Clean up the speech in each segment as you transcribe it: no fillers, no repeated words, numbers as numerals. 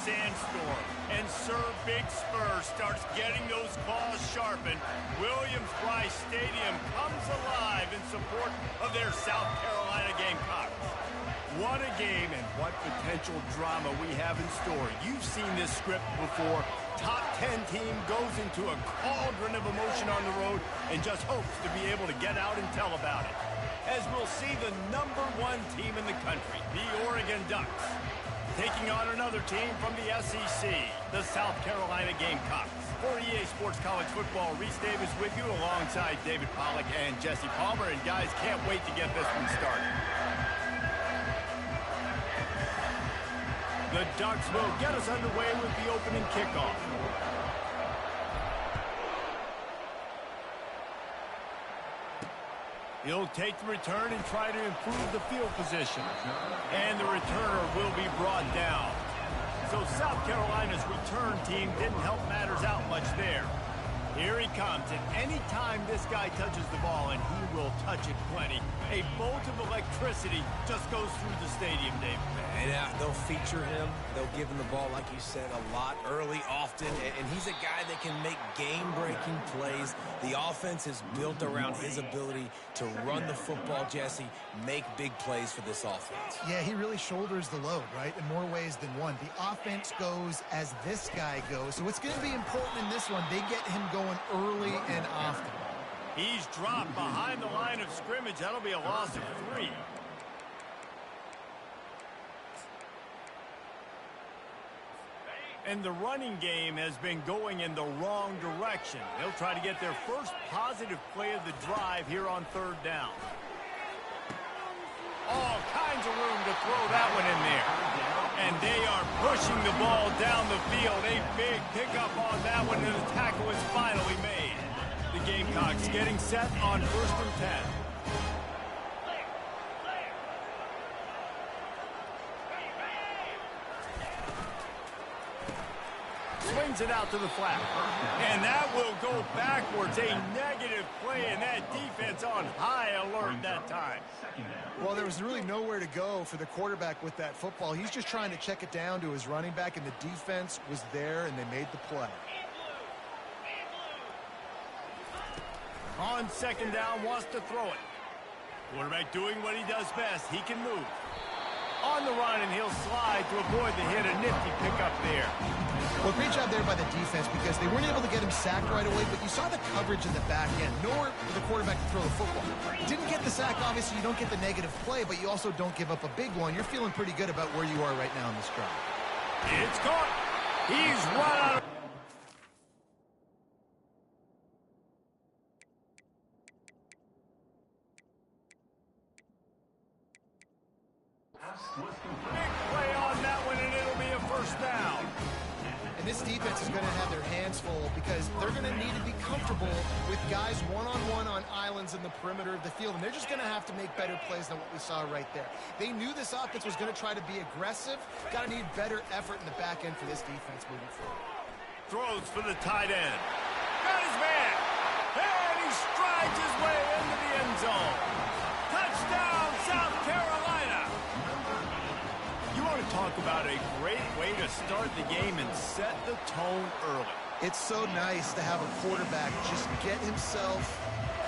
sandstorm, and Sir Big Spur starts getting those claws sharpened, Williams-Brice Stadium comes alive in support of their South Carolina Gamecocks. What a game and what potential drama we have in store. You've seen this script before. Top 10 team goes into a cauldron of emotion on the road and just hopes to be able to get out and tell about it. As we'll see the #1 team in the country, the Oregon Ducks, taking on another team from the SEC, the South Carolina Gamecocks. For EA Sports College Football, Reese Davis with you alongside David Pollack and Jesse Palmer. And guys, can't wait to get this one started. The Ducks will get us underway with the opening kickoff. He'll take the return and try to improve the field position. And the returner will be brought down. So South Carolina's return team didn't help matters out much there. Here he comes, and any time this guy touches the ball, and he will touch it plenty, a bolt of electricity just goes through the stadium, Dave. And they'll feature him. They'll give him the ball, like you said, a lot, early, often. And he's a guy that can make game-breaking plays. The offense is built around his ability to run the football, Jesse, make big plays for this offense. Yeah, he really shoulders the load, right, in more ways than one. The offense goes as this guy goes. So it's going to be important in this one. They get him going early and often. He's dropped behind the line of scrimmage. That'll be a loss of 3. And the running game has been going in the wrong direction. They'll try to get their first positive play of the drive here on 3rd down. All kinds of room to throw that one in there. And they are pushing the ball down the field. A big pickup on that one, and the tackle is finally made. The Gamecocks getting set on 1st and 10. Swings it out to the flat. And that will go backwards. A negative play, and that defense on high alert that time. Well, there was really nowhere to go for the quarterback with that football. He's just trying to check it down to his running back, and the defense was there, and they made the play. On 2nd down, wants to throw it. Quarterback doing what he does best. He can move. On the run, and he'll slide to avoid the hit. A nifty pickup there. Well, great job there by the defense because they weren't able to get him sacked right away, but you saw the coverage in the back end. Nowhere for the quarterback to throw the football. Didn't get the sack, obviously. You don't get the negative play, but you also don't give up a big one. You're feeling pretty good about where you are right now in this drive. It's caught. He's run out of... Big play on that one, and it'll be a 1st down. And this defense is going to have their hands full because they're going to need to be comfortable with guys one-on-one on islands in the perimeter of the field, and they're just going to have to make better plays than what we saw right there. They knew this offense was going to try to be aggressive. Got to need better effort in the back end for this defense moving forward. Throws for the tight end. Got his man. And he strides his way into the end zone. Touchdown, South Carolina. You want to talk about a great way to start the game and set the tone early. It's so nice to have a quarterback just get himself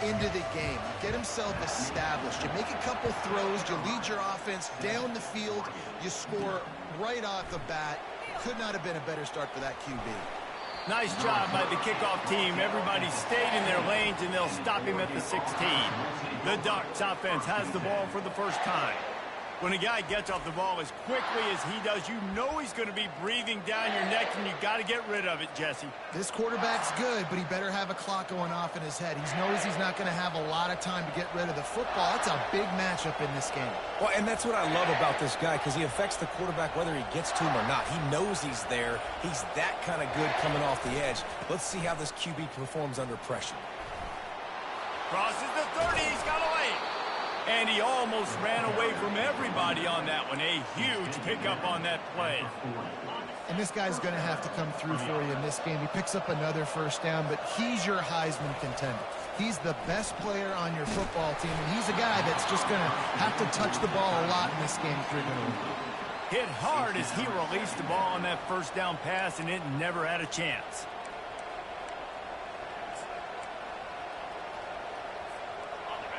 into the game, get himself established. You make a couple throws, you lead your offense down the field, you score right off the bat. Could not have been a better start for that QB. Nice job by the kickoff team. Everybody stayed in their lanes, and they'll stop him at the 16. The Ducks offense has the ball for the first time. When a guy gets off the ball as quickly as he does, you know he's going to be breathing down your neck, and you got to get rid of it, Jesse. This quarterback's good, but he better have a clock going off in his head. He knows he's not going to have a lot of time to get rid of the football. It's a big matchup in this game. Well, and that's what I love about this guy, because he affects the quarterback whether he gets to him or not. He knows he's there. He's that kind of good coming off the edge. Let's see how this QB performs under pressure. Crosses the 30. He's got a lane. And he almost ran away from everybody on that one. A huge pickup on that play. And this guy's going to have to come through for you in this game. He picks up another 1st down, but he's your Heisman contender. He's the best player on your football team, and he's a guy that's just going to have to touch the ball a lot in this game if you're going to win. Hit hard as he released the ball on that first down pass, and it never had a chance.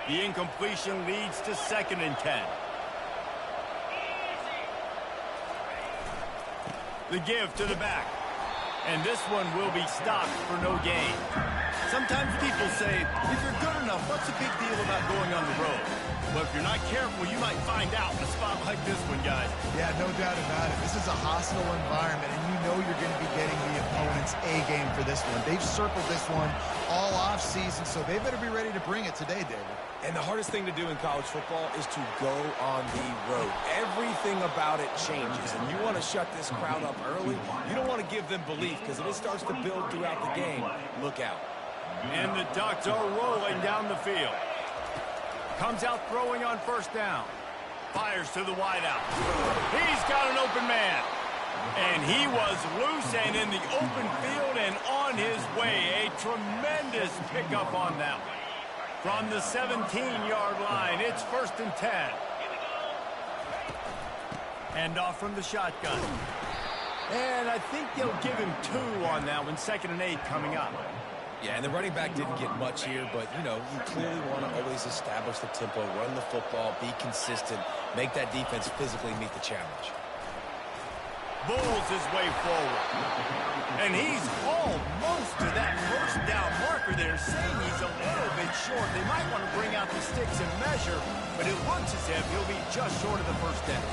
The incompletion leads to 2nd and 10. The give to the back. And this one will be stopped for no gain. Sometimes people say, if you're good enough, what's the big deal about going on the road? But if you're not careful, you might find out in a spot like this one, guys. Yeah, no doubt about it. This is a hostile environment, and you know you're going to be getting the opponent's A game for this one. They've circled this one all offseason, so they better be ready to bring it today, David. And the hardest thing to do in college football is to go on the road. Everything about it changes, and you want to shut this crowd up early. You don't want to give them belief, because if it starts to build throughout the game, look out. And the Ducks are rolling down the field. Comes out throwing on 1st down. Fires to the wideout. He's got an open man. And he was loose and in the open field and on his way. A tremendous pickup on that one. From the 17-yard line, it's 1st and 10. And off from the shotgun. And I think they'll give him 2 on that one. 2nd and 8 coming up. Yeah, and the running back didn't get much here, but, you know, you clearly want to always establish the tempo, run the football, be consistent, make that defense physically meet the challenge. Bulls his way forward. And he's almost to that 1st down marker there, saying he's a little bit short. They might want to bring out the sticks and measure, but it looks as if he'll be just short of the 1st down.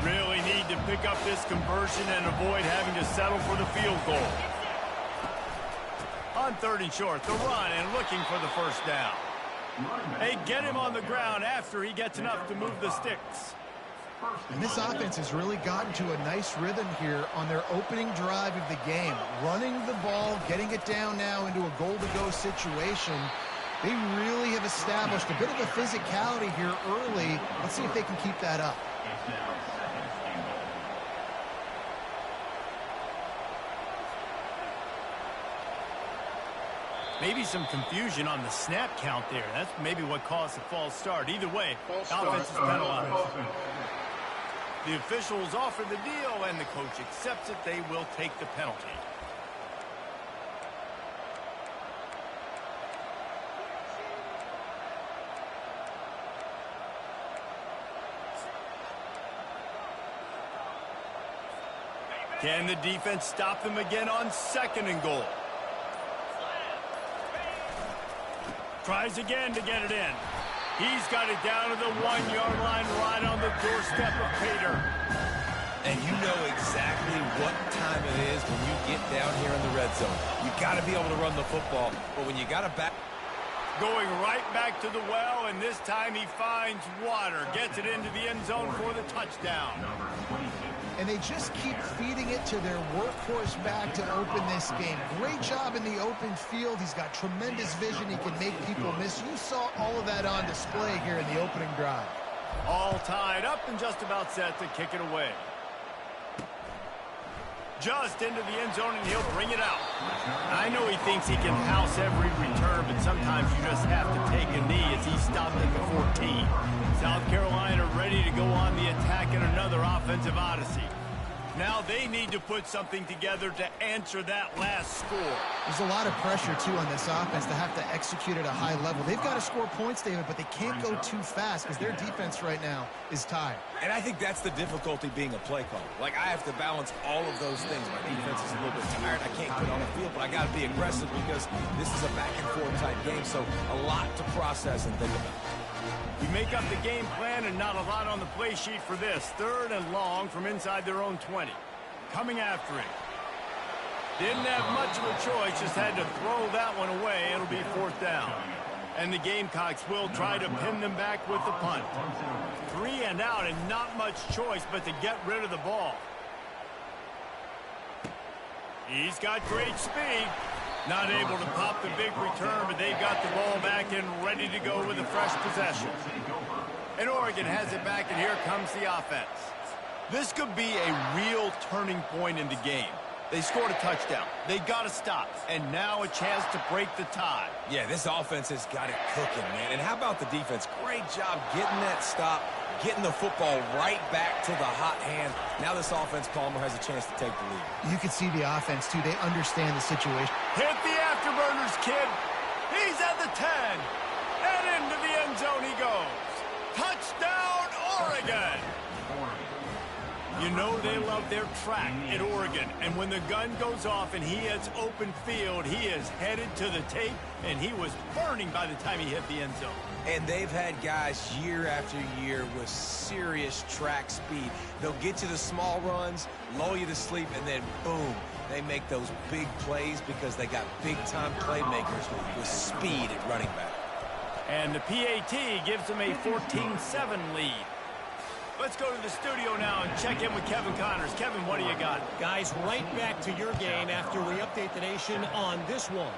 Really need to pick up this conversion and avoid having to settle for the field goal. On 3rd and short, the run and looking for the 1st down. They get him on the ground after he gets enough to move the sticks. And this offense has really gotten to a nice rhythm here on their opening drive of the game. Running the ball, getting it down now into a goal-to-go situation. They really have established a bit of a physicality here early. Let's see if they can keep that up. Maybe some confusion on the snap count there. That's maybe what caused the false start. Either way, offense is penalized. The officials offer the deal, and the coach accepts it. They will take the penalty. Can the defense stop them again on 2nd and goal? Tries again to get it in. He's got it down to the 1-yard line right on the doorstep of Pater. And you know exactly what time it is when you get down here in the red zone. You got to be able to run the football, but when you got to back... Going right back to the well, and this time he finds water. Gets it into the end zone for the touchdown. And they just keep feeding it to their workhorse back to open this game. Great job in the open field. He's got tremendous vision. He can make people miss. You saw all of that on display here in the opening drive. All tied up and just about set to kick it away. Just into the end zone, and he'll bring it out. I know he thinks he can house every return, but sometimes you just have to take a knee as he stopped at the 14. South Carolina ready to go on the attack in another offensive odyssey. Now they need to put something together to answer that last score. There's a lot of pressure, too, on this offense to have to execute at a high level. They've got to score points, David, but they can't go too fast because their defense right now is tired. And I think that's the difficulty being a play caller. Like, I have to balance all of those things. My defense is a little bit tired. I can't put on the field, but I got to be aggressive because this is a back-and-forth type game, so a lot to process and think about. You make up the game plan and not a lot on the play sheet for this. 3rd and long from inside their own 20. Coming after him. Didn't have much of a choice, just had to throw that one away. It'll be 4th down. And the Gamecocks will try to pin them back with the punt. 3 and out and not much choice but to get rid of the ball. He's got great speed. Not able to pop the big return, but they've got the ball back and ready to go with a fresh possession. And Oregon has it back, and here comes the offense. This could be a real turning point in the game. They scored a touchdown. They got to stop. And now a chance to break the tie. Yeah, this offense has got it cooking, man. And how about the defense? Great job getting that stop, getting the football right back to the hot hand. Now this offense, Palmer, has a chance to take the lead. You can see the offense, too. They understand the situation. Hit the afterburners, kid. He's at the 10. And into the end zone he goes. Touchdown, Oregon. You know they love their track at Oregon. And when the gun goes off and he hits open field, he is headed to the tape, and he was burning by the time he hit the end zone. And they've had guys year after year with serious track speed. They'll get you the small runs, lull you to sleep, and then boom, they make those big plays because they got big-time playmakers with speed at running back. And the PAT gives them a 14-7 lead. Let's go to the studio now and check in with Kevin Connors. Kevin, what do you got? Guys, right back to your game after we update the nation on this one.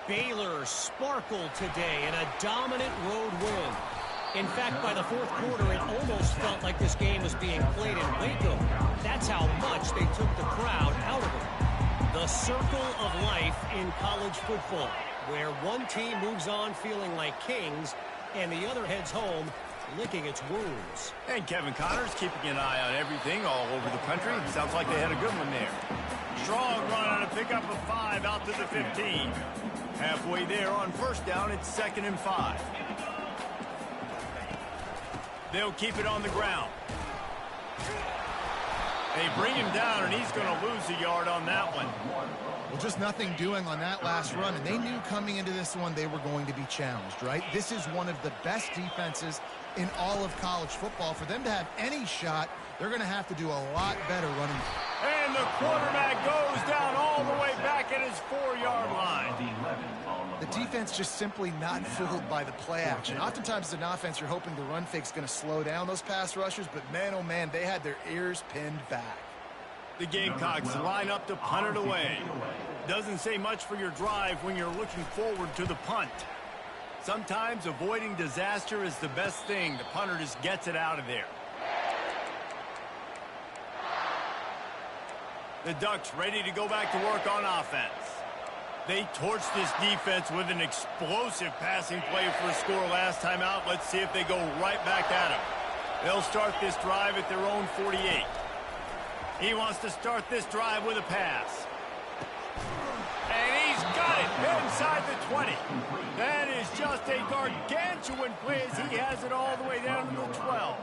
Baylor sparkled today in a dominant road win. In fact, by the fourth quarter, it almost felt like this game was being played in Waco. That's how much they took the crowd out of it. The circle of life in college football, where one team moves on feeling like kings and the other heads home licking its wounds. And Kevin Connors keeping an eye on everything all over the country. Sounds like they had a good one there. Strong run on a pickup of 5 out to the 15. Halfway there on first down, it's 2nd and 5. They'll keep it on the ground. They bring him down, and he's going to lose a yard on that one. Well, just nothing doing on that last run, and they knew coming into this one they were going to be challenged, right? This is one of the best defenses in all of college football. For them to have any shot, they're going to have to do a lot better running. And the quarterback goes down all the way back at his 4-yard line. The defense just simply not fooled by the play action. Oftentimes as an offense, you're hoping the run fake's going to slow down those pass rushers, but man, oh man, they had their ears pinned back. The Gamecocks line up to punt it away. Doesn't say much for your drive when you're looking forward to the punt. Sometimes avoiding disaster is the best thing. The punter just gets it out of there. The Ducks ready to go back to work on offense. They torched this defense with an explosive passing play for a score last time out. Let's see if they go right back at them. They'll start this drive at their own 48. He wants to start this drive with a pass. And he's got it inside the 20. That is just a gargantuan play as he has it all the way down to the 12.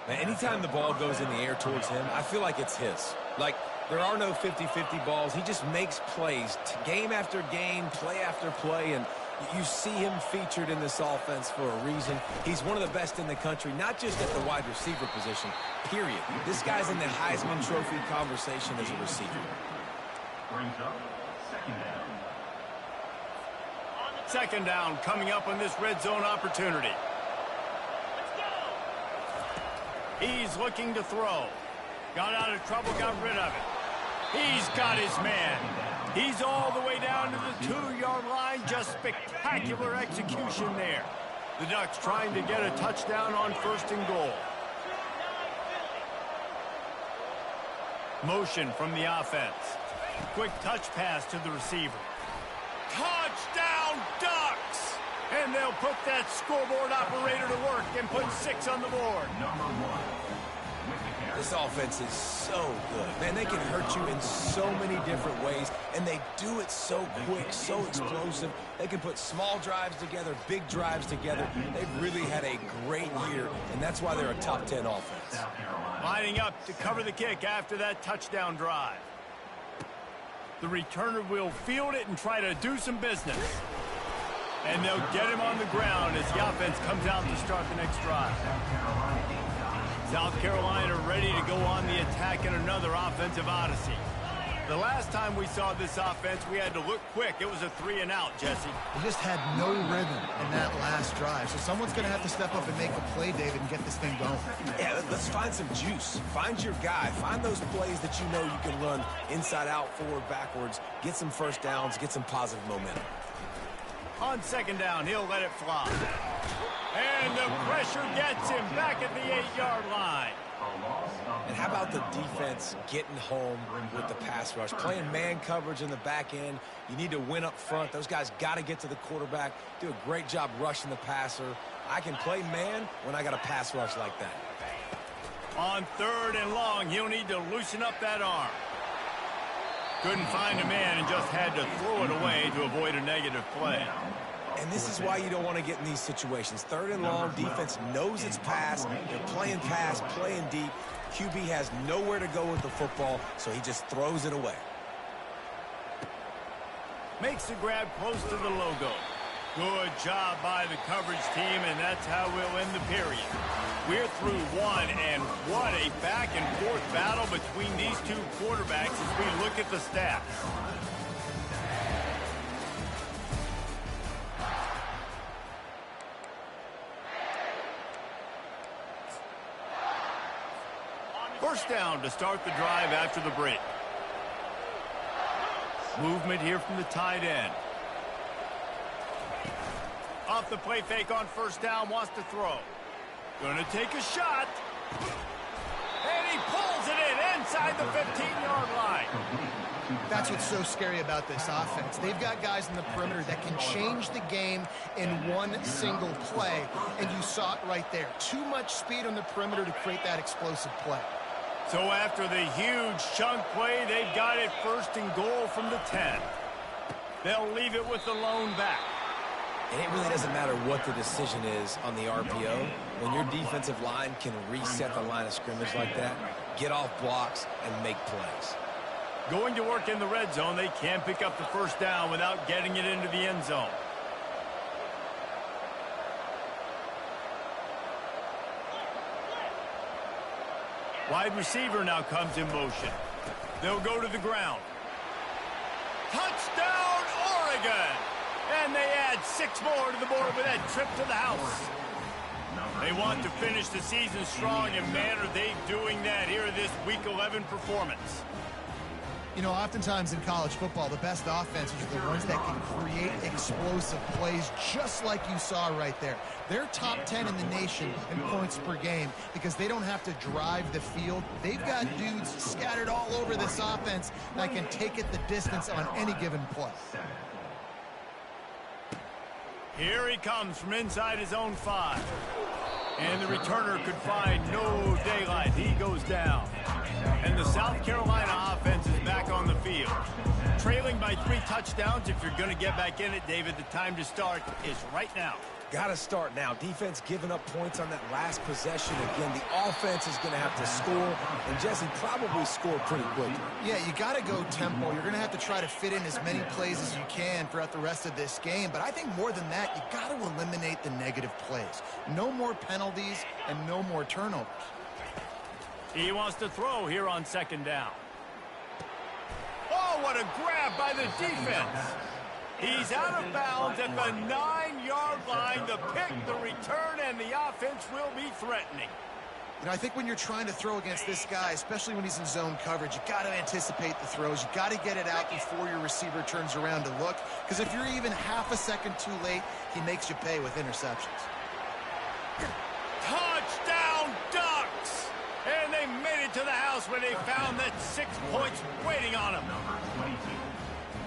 Now, anytime the ball goes in the air towards him, I feel like it's his. Like, there are no 50-50 balls. He just makes plays, game after game, play after play, and you see him featured in this offense for a reason. He's one of the best in the country, not just at the wide receiver position, period. This guy's in the Heisman Trophy conversation as a receiver. Second down coming up on this red zone opportunity. He's looking to throw. Got out of trouble, got rid of it. He's got his man. He's all the way down to the 2-yard line. Just spectacular execution there. The Ducks trying to get a touchdown on 1st and goal. Motion from the offense. Quick touch pass to the receiver. Touchdown, Ducks! And they'll put that scoreboard operator to work and put 6 on the board. This offense is so good. Man, they can hurt you in so many different ways, and they do it so quick, so explosive. They can put small drives together, big drives together. They've really had a great year, and that's why they're a top 10 offense. Lining up to cover the kick after that touchdown drive. The returner will field it and try to do some business. And they'll get him on the ground as the offense comes out to start the next drive. South Carolina ready to go on the attack in another offensive odyssey. The last time we saw this offense, we had to look quick. It was a 3-and-out, Jesse. They just had no rhythm in that last drive. So someone's going to have to step up and make a play, David, and get this thing going. Yeah, let's find some juice. Find your guy. Find those plays that you know you can run inside out, forward, backwards. Get some first downs. Get some positive momentum. On 2nd down, he'll let it fly. And the pressure gets him back at the 8-yard line. And how about the defense getting home with the pass rush? Playing man coverage in the back end. You need to win up front. Those guys got to get to the quarterback. Do a great job rushing the passer. I can play man when I got a pass rush like that. On 3rd and long, he'll need to loosen up that arm. Couldn't find a man and just had to throw it away to avoid a negative play. And this is why you don't want to get in these situations. 3rd and long, defense knows it's pass. They're playing pass, playing deep. QB has nowhere to go with the football, so he just throws it away. Makes the grab close to the logo. Good job by the coverage team, and that's how we'll end the period. We're through one, and what a back-and-forth battle between these two quarterbacks as we look at the stats. First down to start the drive after the break. Movement here from the tight end. Off the play fake on first down, wants to throw. Gonna take a shot. And he pulls it in inside the 15-yard line. That's what's so scary about this offense. They've got guys in the perimeter that can change the game in one single play. And you saw it right there. Too much speed on the perimeter to create that explosive play. So after the huge chunk play, they've got it 1st and goal from the 10. They'll leave it with the lone back. And it really doesn't matter what the decision is on the RPO. When your defensive line can reset the line of scrimmage like that, get off blocks, and make plays. Going to work in the red zone, they can't pick up the first down without getting it into the end zone. Wide receiver now comes in motion. They'll go to the ground. Touchdown, Oregon! And they add 6 more to the board with that trip to the house. They want to finish the season strong, and man, are they doing that here in this Week 11 performance. You know, oftentimes in college football, the best offenses are the ones that can create explosive plays, just like you saw right there. They're top 10 in the nation in points per game because they don't have to drive the field. They've got dudes scattered all over this offense that can take it the distance on any given play. Here he comes from inside his own 5. And the returner could find no daylight. He goes down. And the South Carolina offense is back on the field. Trailing by 3 touchdowns. If you're going to get back in it, David, the time to start is right now. Got to start now. Defense giving up points on that last possession. Again, the offense is going to have to score, and Jesse probably score pretty quickly. Yeah, you got to go tempo. You're going to have to try to fit in as many plays as you can throughout the rest of this game. But I think more than that, you got to eliminate the negative plays. No more penalties and no more turnovers. He wants to throw here on 2nd down. Oh, what a grab by the defense. He's out of bounds at the 9-yard line. The pick, the return, and the offense will be threatening. You know, I think when you're trying to throw against this guy, especially when he's in zone coverage, you got to anticipate the throws. You got to get it out before your receiver turns around to look. Because if you're even half a second too late, he makes you pay with interceptions. Touchdown, Ducks! And they made it to the house where they found that 6 points waiting on them.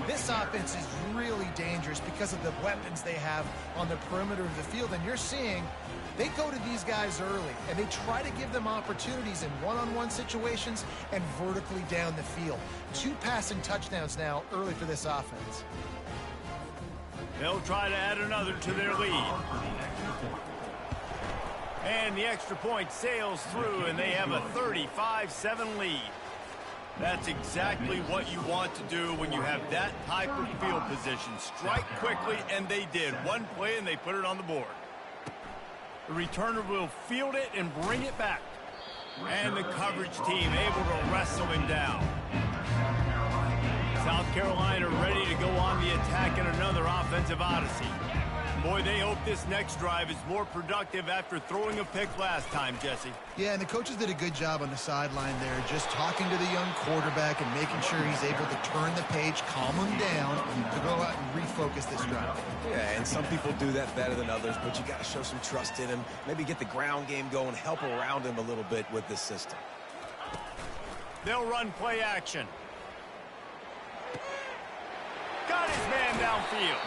This offense is really dangerous because of the weapons they have on the perimeter of the field. And you're seeing they go to these guys early, and they try to give them opportunities in one-on-one situations and vertically down the field. 2 passing touchdowns now early for this offense. They'll try to add another to their lead. And the extra point sails through, and they have a 35-7 lead. That's exactly what you want to do when you have that type of field position. Strike quickly, and they did. One play, and they put it on the board. The returner will field it and bring it back. And the coverage team able to wrestle him down. South Carolina ready to go on the attack in another offensive odyssey. Boy, they hope this next drive is more productive after throwing a pick last time, Jesse. Yeah, and the coaches did a good job on the sideline there, just talking to the young quarterback and making sure he's able to turn the page, calm him down, to go out and refocus this drive. Yeah, and some people do that better than others, but you got to show some trust in him, maybe get the ground game going, help around him a little bit with this system. They'll run play action. Got his man downfield.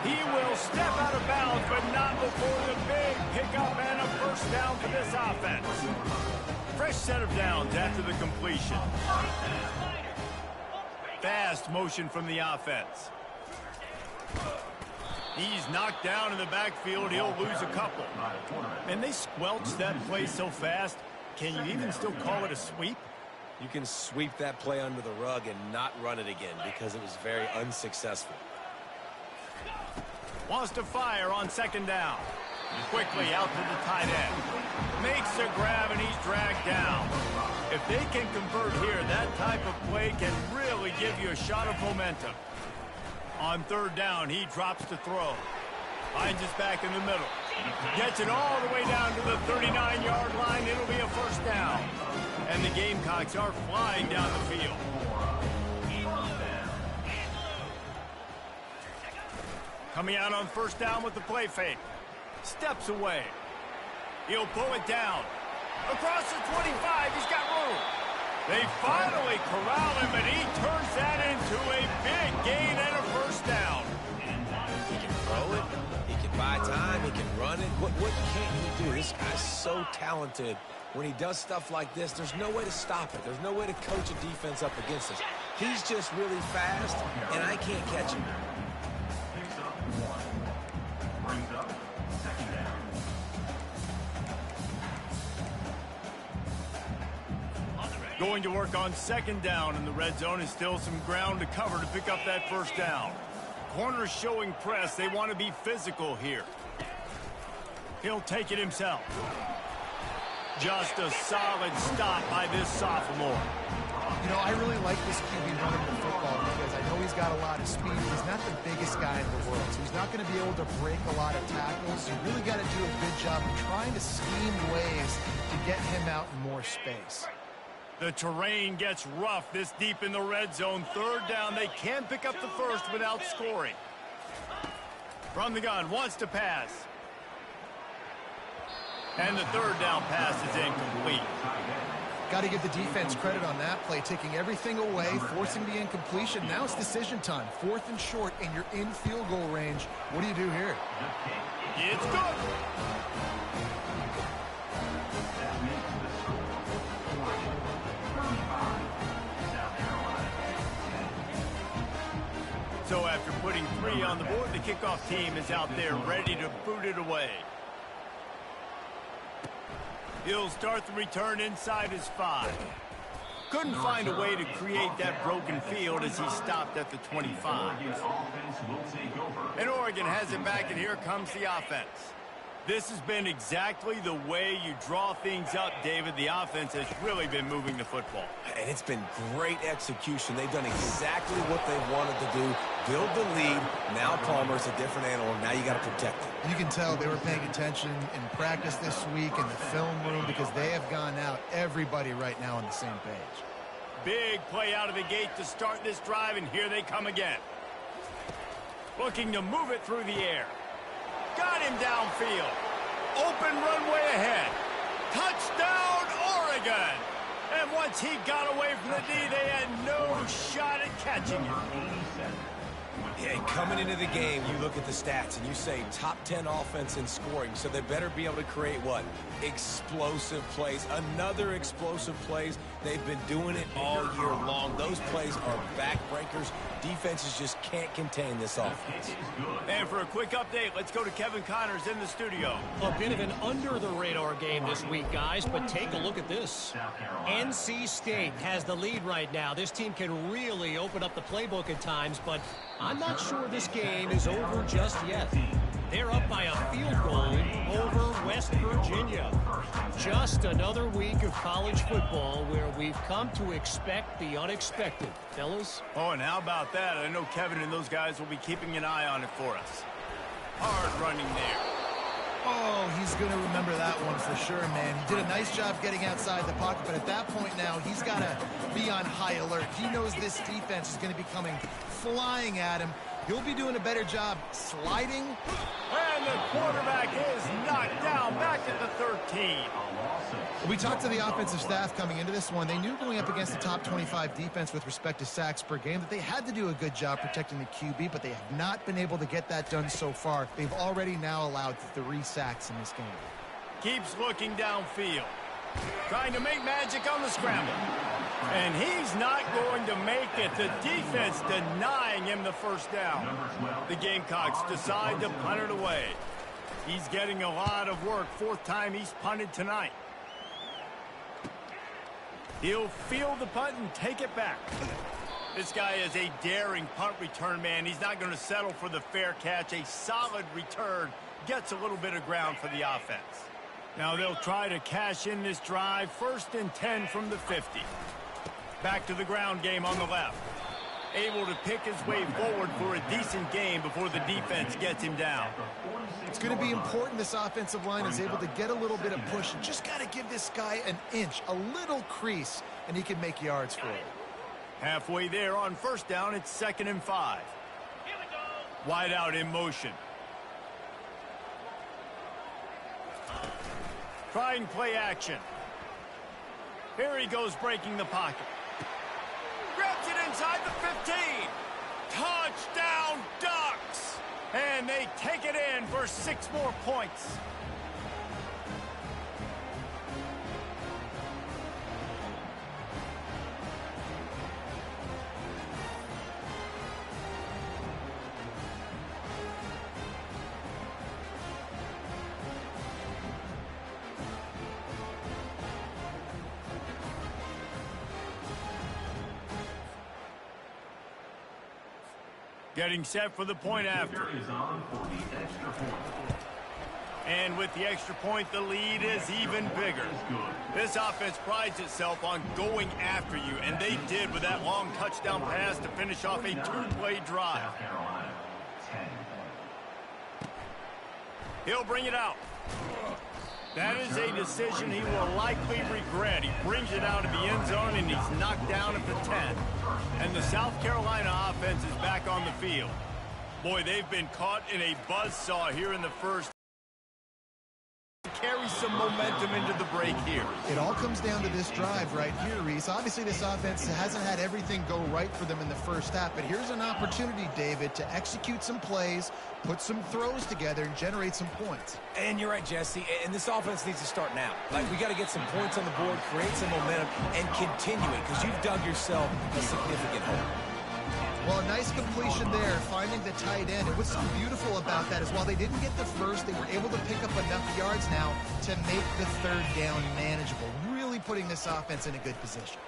He will step out of bounds, but not before the big pickup and a first down for this offense. Fresh set of downs after the completion. Fast motion from the offense. He's knocked down in the backfield. He'll lose a couple. And they squelched that play so fast. Can you even still call it a sweep? You can sweep that play under the rug and not run it again because it was very unsuccessful. Wants to fire on second down. Quickly out to the tight end. Makes a grab and he's dragged down. If they can convert here, that type of play can really give you a shot of momentum. On third down, he drops to throw. Finds his back in the middle. Gets it all the way down to the 39-yard line. It'll be a first down. And the Gamecocks are flying down the field. Coming out on first down with the play fake. Steps away. He'll pull it down. Across the 25, he's got room. They finally corral him, and he turns that into a big gain and a first down. He can throw it. He can buy time. He can run it. What can't he do? This guy's so talented. When he does stuff like this, there's no way to stop it. There's no way to coach a defense up against us. He's just really fast, and I can't catch him. Going to work on second down in the red zone, and still some ground to cover to pick up that first down. Corners showing press. They want to be physical here. He'll take it himself. Just a solid stop by this sophomore. You know, I really like this QB running the football because I know he's got a lot of speed. He's not the biggest guy in the world, so he's not going to be able to break a lot of tackles. You really got to do a good job of trying to scheme ways to get him out in more space. The terrain gets rough this deep in the red zone. Third down, they can pick up the first without scoring. From the gun, wants to pass. And the third down pass is incomplete. Got to give the defense credit on that play, taking everything away, forcing the incompletion. Now it's decision time. 4th and short, and you're in field goal range. What do you do here? It's good. So after putting 3 on the board, the kickoff team is out there ready to boot it away. He'll start the return inside his 5. Couldn't find a way to create that broken field as he stopped at the 25. And Oregon has it back, and here comes the offense. This has been exactly the way you draw things up, David. The offense has really been moving the football. And it's been great execution. They've done exactly what they wanted to do. Build the lead. Now Palmer's a different animal. Now you got to protect it. You can tell they were paying attention in practice this week in the film room because they have gone out, everybody right now on the same page. Big play out of the gate to start this drive, and here they come again. Looking to move it through the air. Got him downfield. Open runway ahead. Touchdown, Oregon! And once he got away from the D, they had no shot at catching him. Yeah, coming into the game, you look at the stats and you say top 10 offense in scoring, so they better be able to create what? Explosive plays. Another explosive plays. They've been doing it all year long. Those plays are backbreakers. Defenses just can't contain this offense. And for a quick update, let's go to Kevin Connors in the studio. A bit of an under-the-radar game this week, guys, but take a look at this. NC State has the lead right now. This team can really open up the playbook at times, but I'm not sure this game is over just yet. They're up by a field goal over West Virginia. Just another week of college football where we've come to expect the unexpected. Fellas? Oh, and how about that? I know Kevin and those guys will be keeping an eye on it for us. Hard running there. Oh, he's going to remember that one for sure, man. He did a nice job getting outside the pocket, but at that point now, he's got to be on high alert. He knows this defense is going to be coming flying at him. He'll be doing a better job sliding. And the quarterback is knocked down back at the 13. We talked to the offensive staff coming into this one. They knew going up against the top 25 defense with respect to sacks per game that they had to do a good job protecting the QB, but they have not been able to get that done so far. They've already now allowed 3 sacks in this game. Keeps looking downfield. Trying to make magic on the scramble. And he's not going to make it. The defense denying him the first down. The Gamecocks decide to punt it away. He's getting a lot of work. 4th time he's punted tonight. He'll field the punt and take it back. This guy is a daring punt return man. He's not going to settle for the fair catch. A solid return gets a little bit of ground for the offense. Now they'll try to cash in this drive. 1st and 10 from the 50. Back to the ground game on the left. Able to pick his way forward for a decent game before the defense gets him down. It's going to be important this offensive line is able to get a little bit of push. Just got to give this guy an inch, a little crease, and he can make yards for it. Halfway there on 1st down, it's 2nd and 5. Wide out in motion. Trying play action. Here he goes breaking the pocket. Grabs it inside the 15. Touchdown Ducks! And they take it in for 6 more points. Getting set for the point after. And with the extra point, the lead is even bigger. This offense prides itself on going after you, and they did with that long touchdown pass to finish off a 2-play drive. He'll bring it out. That is a decision he will likely regret. He brings it out of the end zone, and he's knocked down at the 10. And the South Carolina offense is back on the field. Boy, they've been caught in a buzzsaw here in the first. Carry some momentum into the break here. It all comes down to this drive right here, Reese. Obviously, this offense hasn't had everything go right for them in the first half, but here's an opportunity, David, to execute some plays, put some throws together, and generate some points. And you're right, Jesse, and this offense needs to start now. Like, we got to get some points on the board, create some momentum, and continue it, because you've dug yourself a significant hole. Well, a nice completion there, finding the tight end. And what's so beautiful about that is while they didn't get the first, they were able to pick up enough yards now to make the 3rd down manageable, really putting this offense in a good position.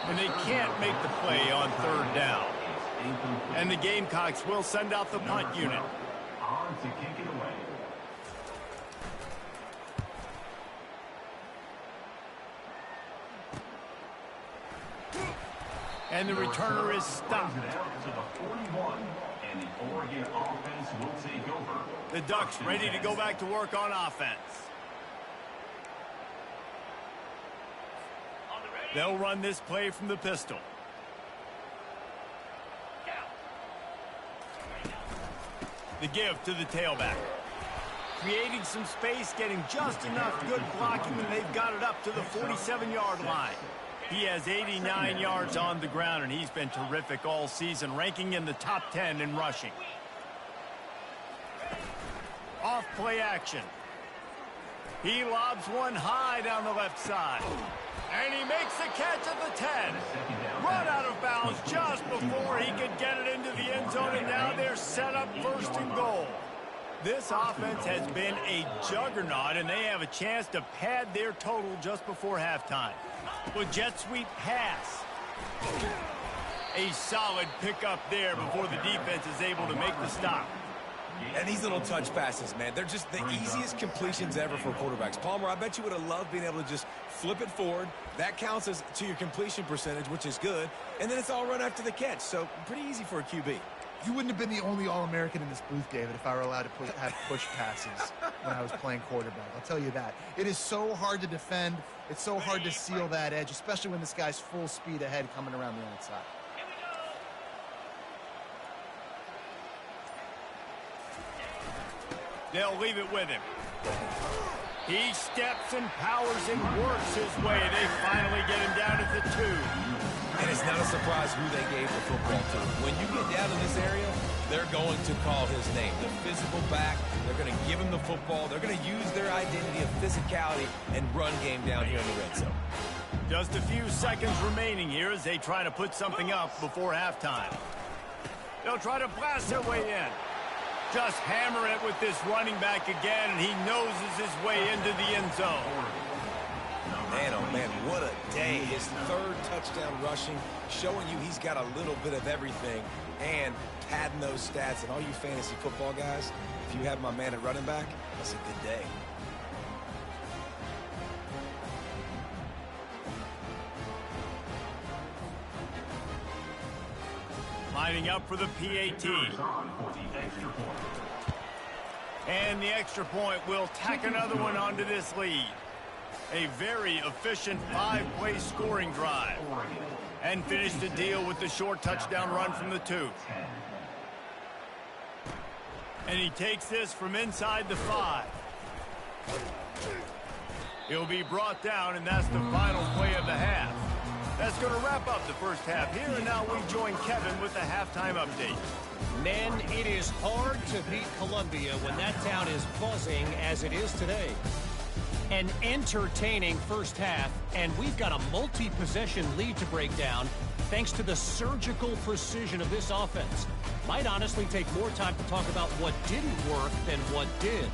And they can't make the play on 3rd down. And the Gamecocks will send out the punt unit. On to kick it away. And the returner is stopped. To the 41, and the Oregon offense will take over. The Ducks ready to go back to work on offense. They'll run this play from the pistol. The give to the tailback. Creating some space, getting just enough good blocking, and they've got it up to the 47-yard line. He has 89 yards on the ground, and he's been terrific all season, ranking in the top 10 in rushing. Off play action. He lobs one high down the left side. And he makes the catch at the 10. Run out of bounds just before he could get it into the end zone, and now they're set up 1st and goal. This offense has been a juggernaut, and they have a chance to pad their total just before halftime. With jet sweep pass. A solid pickup there before the defense is able to make the stop. And these little touch passes, man, they're just the easiest completions ever for quarterbacks. Palmer, I bet you would have loved being able to just flip it forward. That counts as to your completion percentage, which is good. And then it's all run after the catch, so pretty easy for a QB. You wouldn't have been the only All-American in this booth, David, if I were allowed to have push passes when I was playing quarterback. I'll tell you that. It is so hard to defend. It's so hard to seal that edge, especially when this guy's full speed ahead coming around the outside. They'll leave it with him. He steps and powers and works his way. They finally get him down at the 2. And it's not a surprise who they gave the football to. When you get down in this area, they're going to call his name. The physical back, they're going to give him the football. They're going to use their identity of physicality and run game down here in the red zone. Just a few seconds remaining here as they try to put something up before halftime. They'll try to blast their way in. Just hammer it with this running back again, and he noses his way into the end zone. Man, oh man, what a day. His 3rd touchdown rushing, showing you he's got a little bit of everything and padding those stats. And all you fantasy football guys, if you have my man at running back, that's a good day. Lining up for the PAT. And the extra point will tack another one onto this lead. A very efficient 5-play scoring drive. And finish the deal with the short touchdown run from the 2. And he takes this from inside the 5. He'll be brought down, and that's the final play of the half. That's going to wrap up the first half here, and now we join Kevin with the halftime update. Men, it is hard to beat Columbia when that town is buzzing as it is today. An entertaining first half, and we've got a multi-possession lead to break down thanks to the surgical precision of this offense. Might honestly take more time to talk about what didn't work than what did.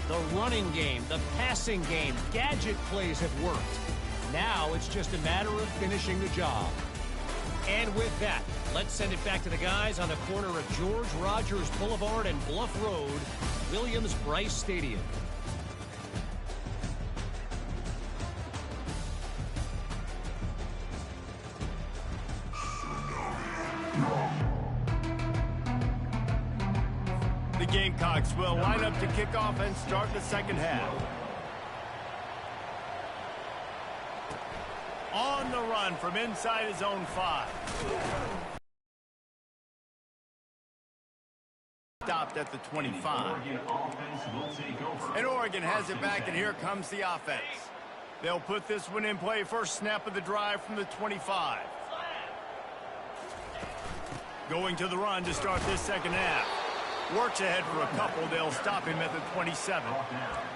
The running game, the passing game, gadget plays have worked. Now it's just a matter of finishing the job. And with that, let's send it back to the guys on the corner of George Rogers Boulevard and Bluff Road, Williams-Brice Stadium. The Gamecocks will line up to kick off and start the second half. On the run from inside his own 5. Stopped at the 25. And Oregon has it back, and here comes the offense. They'll put this one in play. First snap of the drive from the 25. Going to the run to start this second half. Works ahead for a couple. They'll stop him at the 27.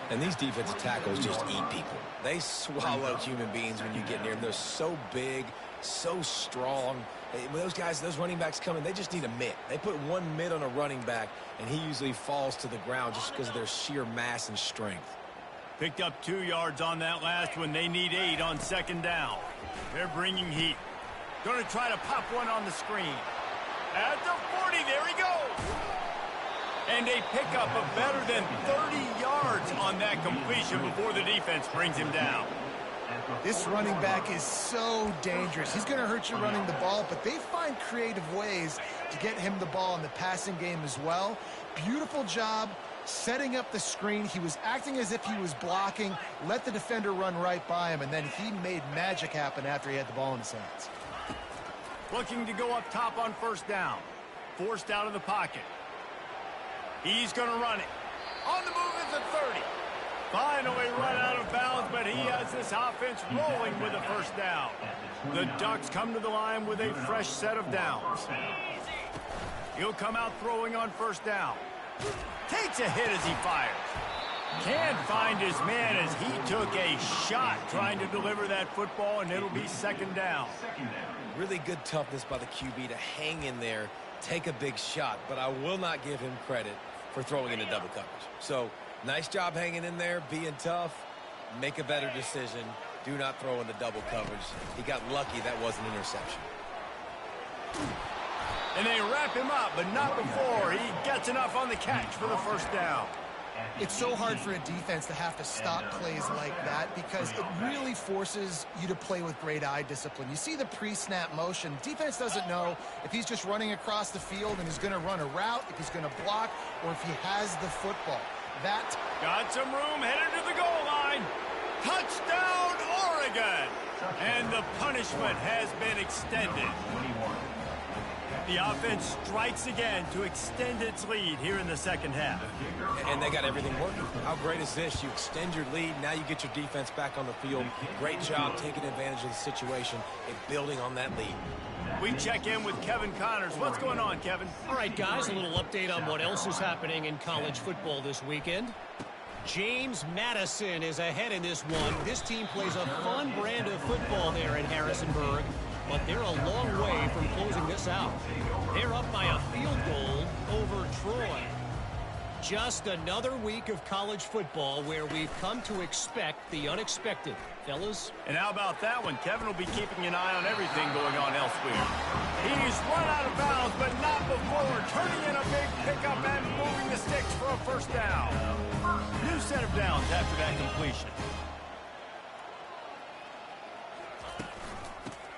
And these defensive tackles just eat people. They swallow human beings when you get near them. They're so big, so strong. When those guys, those running backs come in, they just need a mitt. They put one mitt on a running back, and he usually falls to the ground just because of their sheer mass and strength. Picked up 2 yards on that last one. They need 8 on second down. They're bringing heat. Going to try to pop one on the screen. At the 40, there he goes. And a pickup of better than 30 yards on that completion before the defense brings him down. This running back is so dangerous. He's going to hurt you running the ball, but they find creative ways to get him the ball in the passing game as well. Beautiful job setting up the screen. He was acting as if he was blocking, let the defender run right by him, and then he made magic happen after he had the ball in his hands. Looking to go up top on first down. Forced out of the pocket. He's going to run it. On the move is the 30. Finally run out of bounds, but he has this offense rolling with a first down. The Ducks come to the line with a fresh set of downs. He'll come out throwing on first down. Takes a hit as he fires. Can't find his man as he took a shot trying to deliver that football, and it'll be second down. Really good toughness by the QB to hang in there, take a big shot, but I will not give him credit for throwing into double coverage. So, nice job hanging in there, being tough. Make a better decision. Do not throw into double coverage. He got lucky that was an interception. And they wrap him up, but not before he gets enough on the catch for the first down. It's so hard for a defense to have to stop plays like that because it really forces you to play with great eye discipline. You see the pre-snap motion. Defense doesn't know if he's just running across the field and he's going to run a route, if he's going to block, or if he has the football. That got some room, headed to the goal line. Touchdown, Oregon! And the punishment has been extended. The offense strikes again to extend its lead here in the second half. And they got everything working. How great is this? You extend your lead, now you get your defense back on the field. Great job taking advantage of the situation and building on that lead. We check in with Kevin Connors. What's going on, Kevin? All right, guys, a little update on what else is happening in college football this weekend. James Madison is ahead in this one. This team plays a fun brand of football there in Harrisonburg, but they're a long way from closing this out. They're up by a field goal over Troy. Just another week of college football where we've come to expect the unexpected. Fellas? And how about that one? Kevin will be keeping an eye on everything going on elsewhere. He's run out of bounds, but not before turning in a big pickup and moving the sticks for a first down. New set of downs after that completion.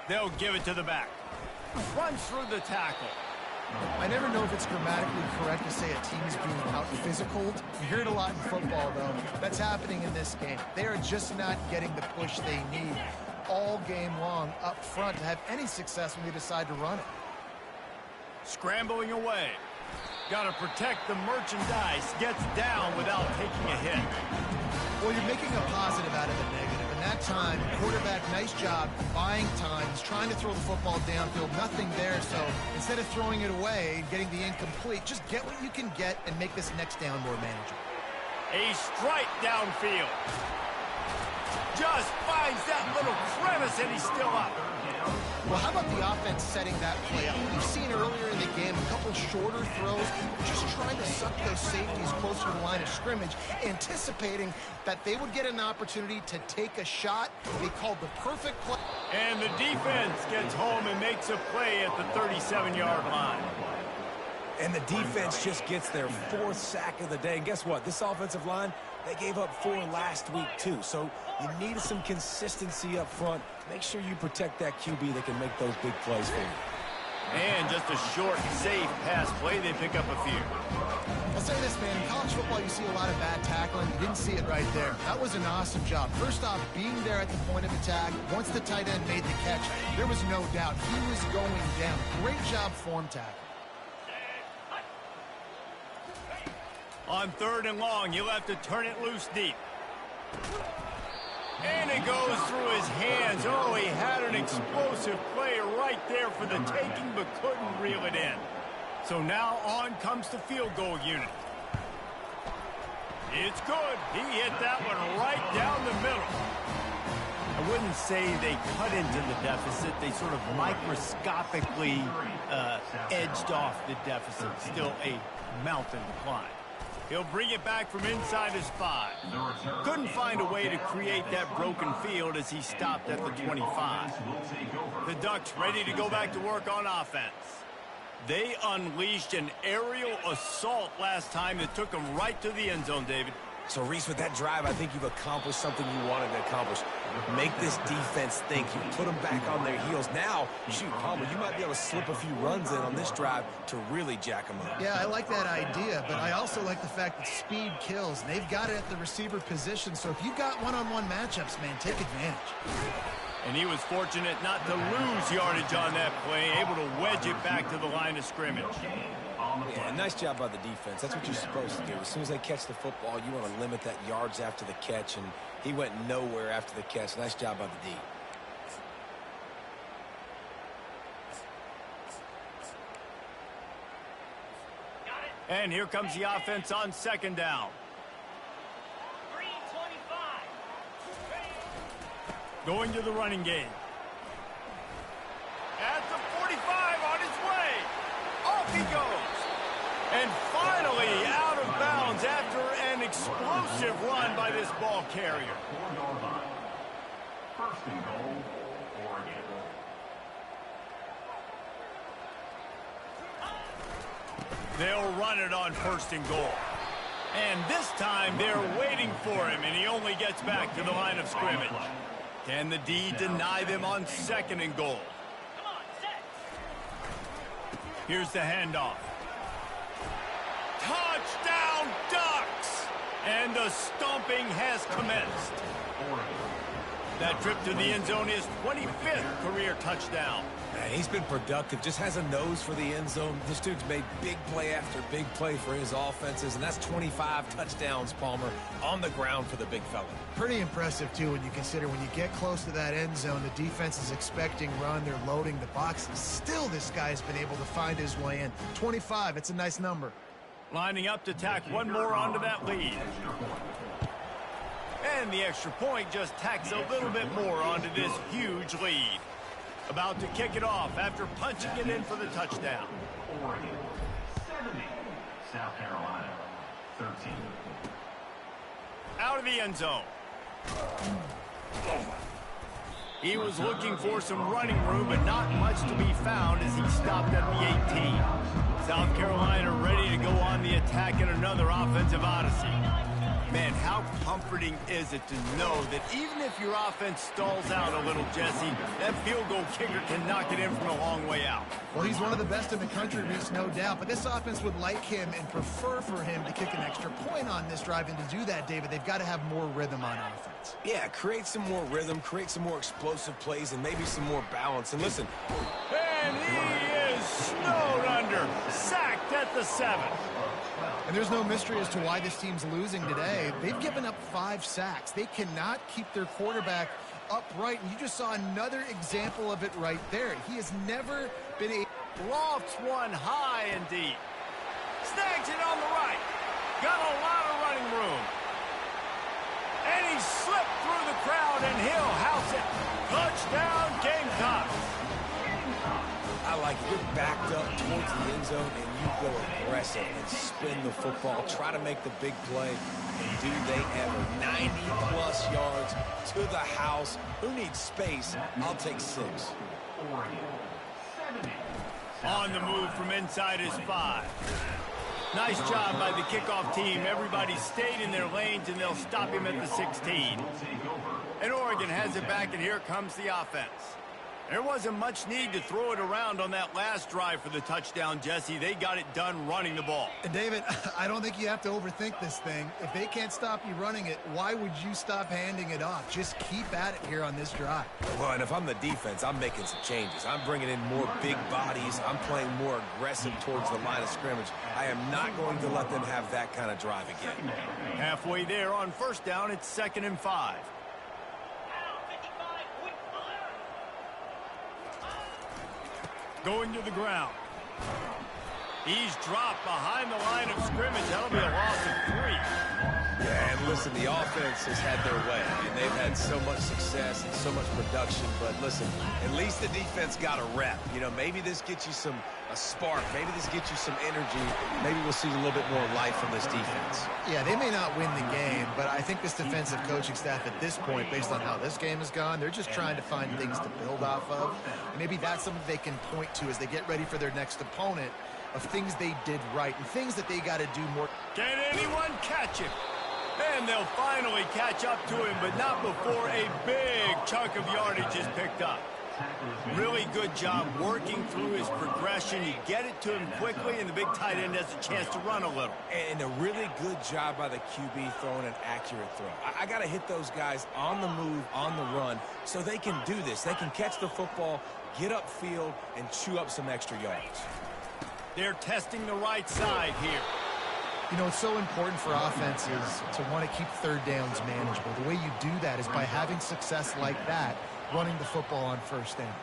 They'll give it to the back. Runs through the tackle. I never know if it's grammatically correct to say a team is being out-physical. You hear it a lot in football, though. That's happening in this game. They are just not getting the push they need all game long up front to have any success when they decide to run it. Scrambling away. Got to protect the merchandise. Gets down without taking a hit. Well, you're making a positive out of the negative. And that time, quarterback, nice job buying time. He's trying to throw the football downfield. Nothing there. So instead of throwing it away and getting the incomplete, just get what you can get and make this next down more manageable. A strike downfield. Just finds that little crevice and he's still up. Well, how about the offense setting that play up? We've seen earlier in the game a couple shorter throws, just trying to suck those safeties closer to the line of scrimmage, anticipating that they would get an opportunity to take a shot. They called the perfect play. And the defense gets home and makes a play at the 37-yard line. And the defense just gets their 4th sack of the day. And guess what? This offensive line, they gave up 4 last week, too. So you need some consistency up front. Make sure you protect that QB that can make those big plays for you. And just a short, safe pass play. They pick up a few. I'll say this, man. In college football, you see a lot of bad tackling. You didn't see it right there. That was an awesome job. First off, being there at the point of attack. Once the tight end made the catch, there was no doubt he was going down. Great job form tackle. On 3rd and long, you'll have to turn it loose deep. And it goes through his hands. Oh, he had an explosive play right there for the taking, but couldn't reel it in. So now on comes the field goal unit. It's good. He hit that one right down the middle. I wouldn't say they cut into the deficit. They sort of microscopically edged off the deficit. Still a mountain to climb. He'll bring it back from inside his 5. Couldn't find a way to create that broken field as he stopped at the 25. The Ducks ready to go back to work on offense. They unleashed an aerial assault last time that took them right to the end zone, David. So, Reese, with that drive, I think you've accomplished something you wanted to accomplish. Make this defense think. You put them back on their heels. Now, shoot, Palmer, you might be able to slip a few runs in on this drive to really jack them up. Yeah, I like that idea, but I also like the fact that speed kills. They've got it at the receiver position, so if you've got one-on-one matchups, man, take advantage. And he was fortunate not to lose yardage on that play, able to wedge it back to the line of scrimmage. Yeah, nice job by the defense. That's what you're supposed to do. As soon as they catch the football, you want to limit that yards after the catch, and he went nowhere after the catch. Nice job by the D. And here comes the offense on 2nd down. Going to the running game. At the 45, on his way. Off he goes. And finally out of bounds after an explosive run by this ball carrier. 1st and goal, Oregon. They'll run it on 1st and goal. And this time they're waiting for him, and he only gets back to the line of scrimmage. Can the D deny them on 2nd and goal? Here's the handoff. Touchdown, Ducks! And the stomping has commenced. That trip to the end zone is 25th career touchdown. Man, he's been productive, just has a nose for the end zone. This dude's made big play after big play for his offenses, and that's 25 touchdowns, Palmer, on the ground for the big fella. Pretty impressive, too, when you consider when you get close to that end zone, the defense is expecting run, they're loading the box. Still, this guy's been able to find his way in. 25, it's a nice number. Lining up to tack one more onto that lead. And the extra point just tacks a little bit more onto this huge lead. About to kick it off after punching it in for the touchdown. Oregon, 70. South Carolina, 13. Out of the end zone. He was looking for some running room, but not much to be found as he stopped at the 18. South Carolina ready to go on the attack in another offensive odyssey. Man, how comforting is it to know that even if your offense stalls out a little, Jesse, that field goal kicker can knock it in from a long way out. Well, he's one of the best in the country, Reese, no doubt. But this offense would like him and prefer for him to kick an extra point on this drive. And to do that, David, they've got to have more rhythm on offense. Yeah, create some more rhythm, create some more explosive plays, and maybe some more balance. And listen. And he is snowed under, sacked at the 7. And there's no mystery as to why this team's losing today. They've given up 5 sacks. They cannot keep their quarterback upright. And you just saw another example of it right there. He has never been a... Lofts one high and deep. Snags it on the right. Got a lot of running room. And he slipped through the crowd, and he'll house it. Touchdown, Gamecocks. I like it. You're backed up towards the end zone, and you go aggressive and spin the football. Try to make the big play. And do they ever. 90-plus yards to the house. Who needs space? I'll take 6. On the move from inside his 5. Nice job by the kickoff team. Everybody stayed in their lanes, and they'll stop him at the 16. And Oregon has it back, and here comes the offense. There wasn't much need to throw it around on that last drive for the touchdown, Jesse. They got it done running the ball. And David, I don't think you have to overthink this thing. If they can't stop you running it, why would you stop handing it off? Just keep at it here on this drive. Well, and if I'm the defense, I'm making some changes. I'm bringing in more big bodies. I'm playing more aggressive towards the line of scrimmage. I am not going to let them have that kind of drive again. Halfway there on first down, it's 2nd and 5. Going to the ground. He's dropped behind the line of scrimmage. That'll be a loss of 3. Yeah, and listen, the offense has had their way, and they've had so much success and so much production. But listen, at least the defense got a rep. You know, maybe this gets you a spark. Maybe this gets you some energy. Maybe we'll see a little bit more life from this defense. Yeah, they may not win the game, but I think this defensive coaching staff at this point, based on how this game has gone, they're just trying to find things to build off of. Maybe that's something they can point to as they get ready for their next opponent, of things they did right and things that they got to do more. Can anyone catch him? And they'll finally catch up to him, but not before a big chunk of yardage is picked up. Really good job working through his progression. You get it to him quickly, and the big tight end has a chance to run a little. And a really good job by the QB throwing an accurate throw. I got to hit those guys on the move, on the run, so they can do this. They can catch the football, get upfield, and chew up some extra yards. They're testing the right side here. You know, it's so important for offenses to want to keep third downs manageable. The way you do that is by having success like that, running the football on first down.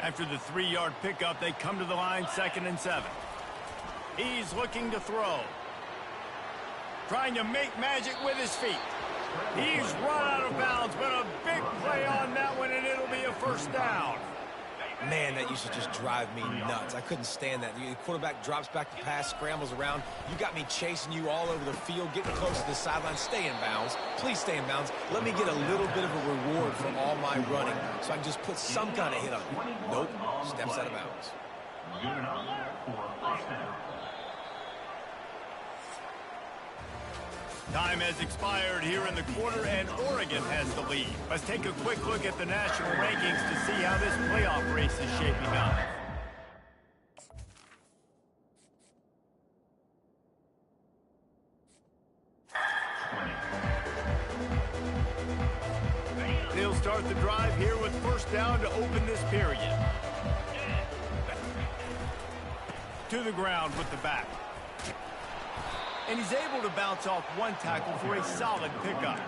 After the 3-yard pickup, they come to the line, 2nd and 7. He's looking to throw. Trying to make magic with his feet. He's run out of bounds, but a big play on that one, and it'll be a first down. Man, that used to just drive me nuts. I couldn't stand that. The quarterback drops back to pass, scrambles around. You got me chasing you all over the field, getting close to the sideline. Stay in bounds. Please stay in bounds. Let me get a little bit of a reward for all my running so I can just put some kind of hit on you. Nope. Steps out of bounds. Good enough for a first down. Time has expired here in the quarter, and Oregon has the lead. Let's take a quick look at the national rankings to see how this playoff race is shaping up. They'll start the drive here with first down to open this period. To the ground with the back. And he's able to bounce off one tackle for a solid pickup.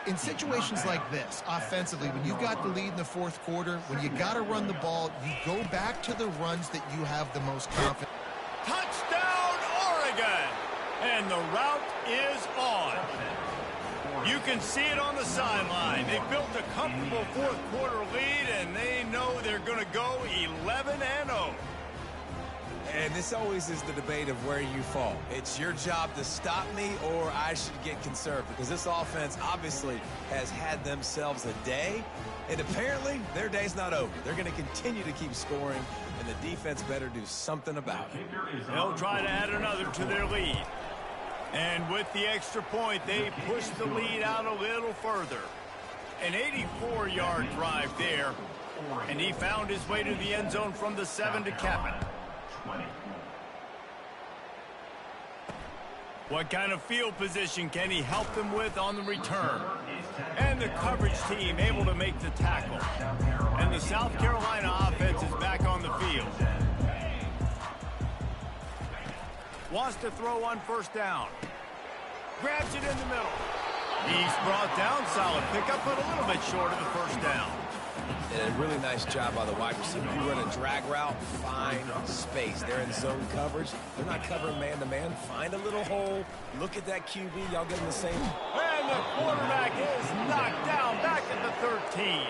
In situations like this, offensively, when you've got the lead in the fourth quarter, when you got to run the ball, you go back to the runs that you have the most confidence. Touchdown, Oregon! And the route is on. You can see it on the sideline. They built a comfortable fourth quarter lead, and they know they're going to go 11-0. And this always is the debate of where you fall. It's your job to stop me, or I should get conservative, because this offense obviously has had themselves a day, and apparently their day's not over. They're going to continue to keep scoring, and the defense better do something about it. They'll try to add another to their lead. And with the extra point, they push the lead out a little further. An 84-yard drive there, and he found his way to the end zone from the 7 to cap it. What kind of field position can he help them with on the return? And the coverage team able to make the tackle. And the South Carolina offense is back on the field. Wants to throw on first down. Grabs it in the middle. He's brought down, solid pickup, but a little bit short of the first down. And a really nice job by the wide receiver. You run a drag route, find space. They're in zone coverage. They're not covering man-to-man. Find a little hole. Look at that QB. Y'all getting the same. And the quarterback is knocked down back at the 13.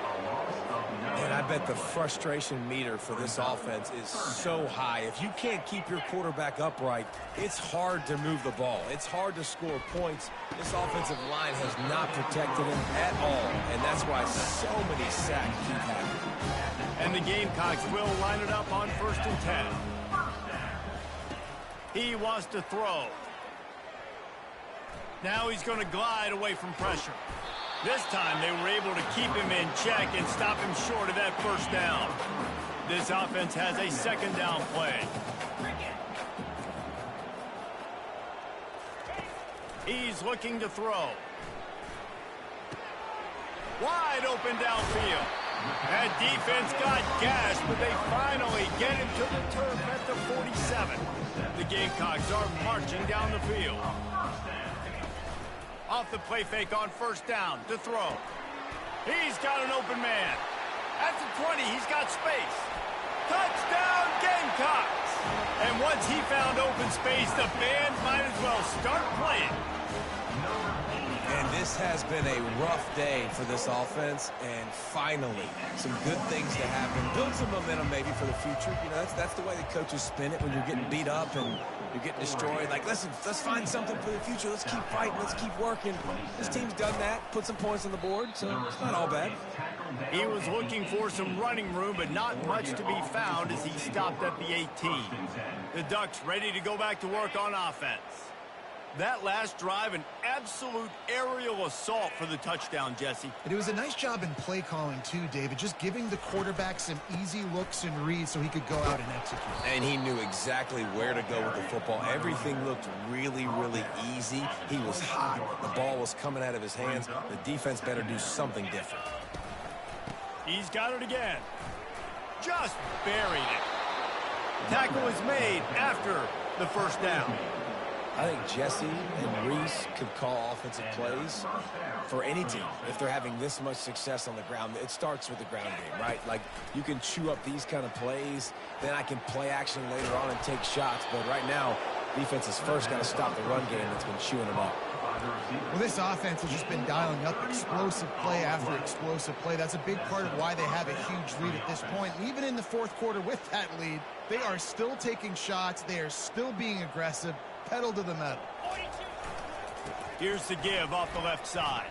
And I bet the frustration meter for this offense is so high. If you can't keep your quarterback upright, it's hard to move the ball. It's hard to score points. This offensive line has not protected him at all, and that's why so many sacks keep happening. And the Gamecocks will line it up on 1st and 10. He wants to throw. Now he's going to glide away from pressure. This time they were able to keep him in check and stop him short of that first down. This offense has a second down play. He's looking to throw. Wide open downfield. That defense got gashed, but they finally get him to the turf at the 47. The Gamecocks are marching down the field. Off the play fake on first down to throw. He's got an open man. At the 20, he's got space. Touchdown, Gamecocks! And once he found open space, the band might as well start playing. And this has been a rough day for this offense, and finally, some good things to happen. Build some momentum maybe for the future. You know, that's the way the coaches spin it when you're getting beat up and you're getting destroyed. Like, listen, let's find something for the future. Let's keep fighting. Let's keep working. This team's done that, put some points on the board, so it's not all bad. He was looking for some running room, but not much to be found as he stopped at the 18. The Ducks ready to go back to work on offense. That last drive, an absolute aerial assault for the touchdown, Jesse. And it was a nice job in play calling, too, David, just giving the quarterback some easy looks and reads so he could go out and execute. And he knew exactly where to go with the football. Everything looked really, really easy. He was hot. The ball was coming out of his hands. The defense better do something different. He's got it again. Just buried it. Tackle is made after the first down. I think Jesse and Reese could call offensive plays for any team if they're having this much success on the ground. It starts with the ground game, right? Like, you can chew up these kind of plays, then I can play action later on and take shots. But right now, defense has first got to stop the run game that's been chewing them up. Well, this offense has just been dialing up explosive play after explosive play. That's a big part of why they have a huge lead at this point. And even in the fourth quarter with that lead, they are still taking shots. They are still being aggressive. Pedal to the metal. Here's the give off the left side.